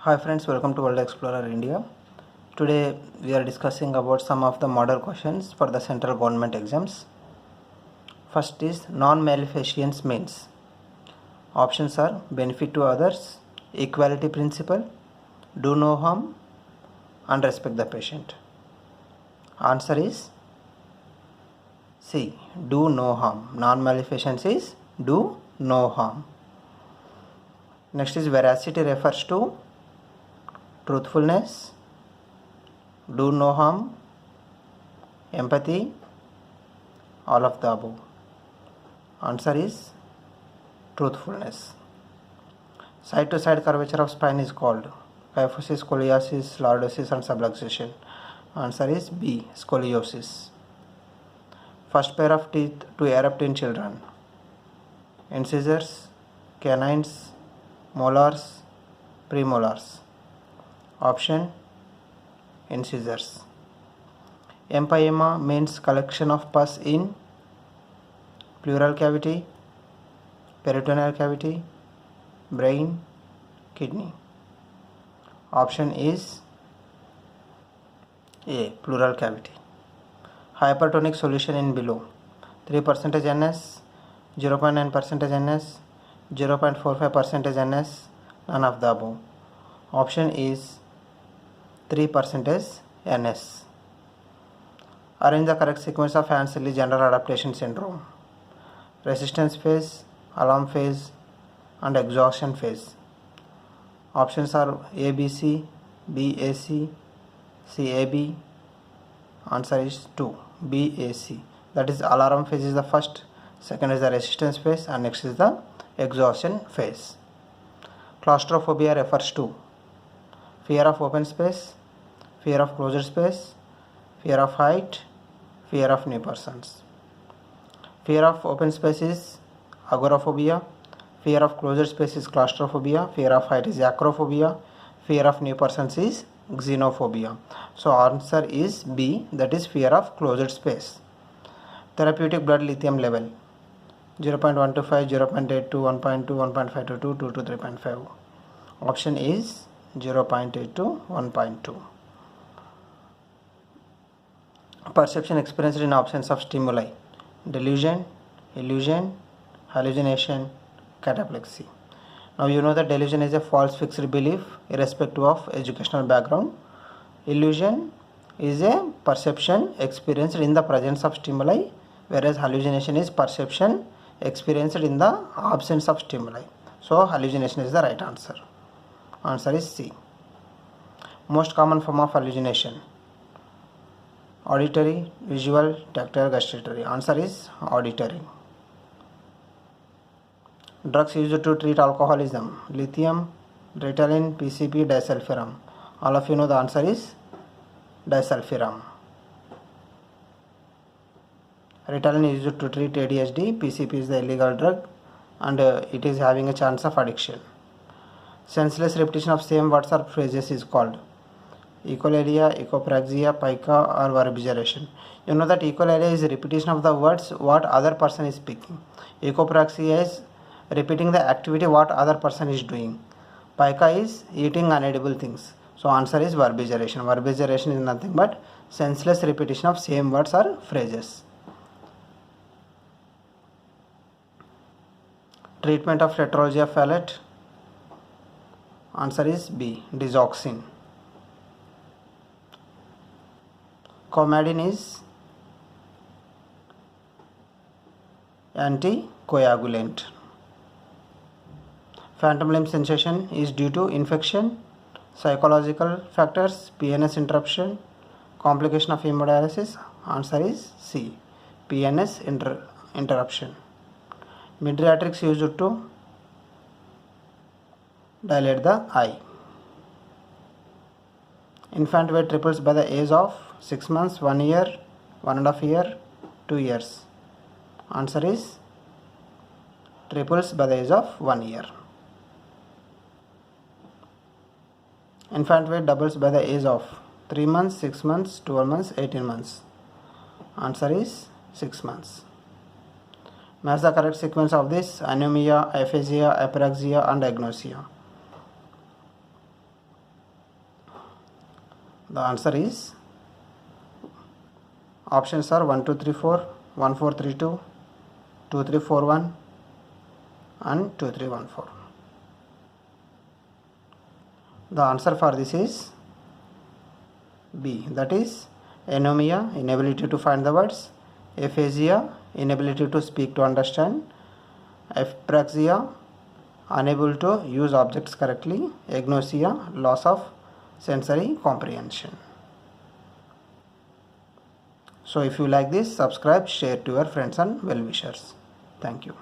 Hi friends, welcome to World Explorer India. Today we are discussing about some of the model questions for the central government exams. First is non-maleficence means. Options are benefit to others, equality principle, do no harm, and respect the patient. Answer is C. Do no harm. Non-maleficence is do no harm. Next is veracity refers to truthfulness, do no harm, empathy, all of the above. Answer is truthfulness. Side to side curvature of spine is called kyphosis, scoliosis, lordosis and subluxation. Answer is B. Scoliosis. First pair of teeth to erupt in children: incisors, canines, molars, premolars. Option incisors. Empyema means collection of pus in pleural cavity, peritoneal cavity, brain, kidney. Option is A. Pleural cavity. Hypertonic solution in below: 3% NS, 0.9% NS, 0.45% NS, none of the above. Option is 3% NS. Arrange the correct sequence of Hansel general adaptation syndrome: resistance phase, alarm phase, and exhaustion phase. Options are ABC, BAC, CAB. Answer is 2, BAC. That is, alarm phase is the first, second is the resistance phase, and next is the exhaustion phase. Claustrophobia refers to fear of open space, fear of closed space, fear of height, fear of new persons. Fear of open space is agoraphobia, fear of closed space is claustrophobia, fear of height is acrophobia, fear of new persons is xenophobia. So answer is B, that is fear of closed space. Therapeutic blood lithium level: 0.125, 0.82, 1.2, 1.5 to 2 to 3.5. Option is 0.8 to 1.2. Perception experienced in absence of stimuli: delusion, illusion, hallucination, cataplexy. Now you know that delusion is a false fixed belief irrespective of educational background. Illusion is a perception experienced in the presence of stimuli, whereas hallucination is perception experienced in the absence of stimuli. So hallucination is the right answer. Answer is C. Most common form of hallucination: auditory, visual, tactile, gustatory. Answer is auditory. Drugs used to treat alcoholism: lithium, Ritalin, PCP, disulfiram. All of you know the answer is disulfiram. Ritalin is used to treat ADHD, PCP is the illegal drug, and it is having a chance of addiction. Senseless repetition of same words or phrases is called echolalia, echopraxia, pica, or verbigeration. You know that echolalia is a repetition of the words what other person is speaking. Echopraxia is repeating the activity what other person is doing. Pica is eating unedible things. So answer is verbigeration. Verbigeration is nothing but senseless repetition of same words or phrases. Treatment of tetralogy of Fallot. Answer is B, digoxin. Coumadin is anticoagulant. Phantom limb sensation is due to infection, psychological factors, PNS interruption, complication of hemodialysis. Answer is C, PNS interruption. Mydriatrix used to dilate the eye. Infant weight triples by the age of 6 months, 1 year, 1.5 year, 2 years. Answer is triples by the age of 1 year. Infant weight doubles by the age of 3 months, 6 months, 12 months, 18 months. Answer is 6 months. Match the correct sequence of this: anemia, aphasia, apraxia, and agnosia. The answer is options are 1 2 3 4, 1 4 3 2, 2 3 4 1 and 2 3 1 4. The answer for this is B, that is anomia, inability to find the words, aphasia, inability to speak to understand, apraxia, unable to use objects correctly, agnosia, loss of sensory comprehension. So if you like this, subscribe, share to your friends and well-wishers. Thank you.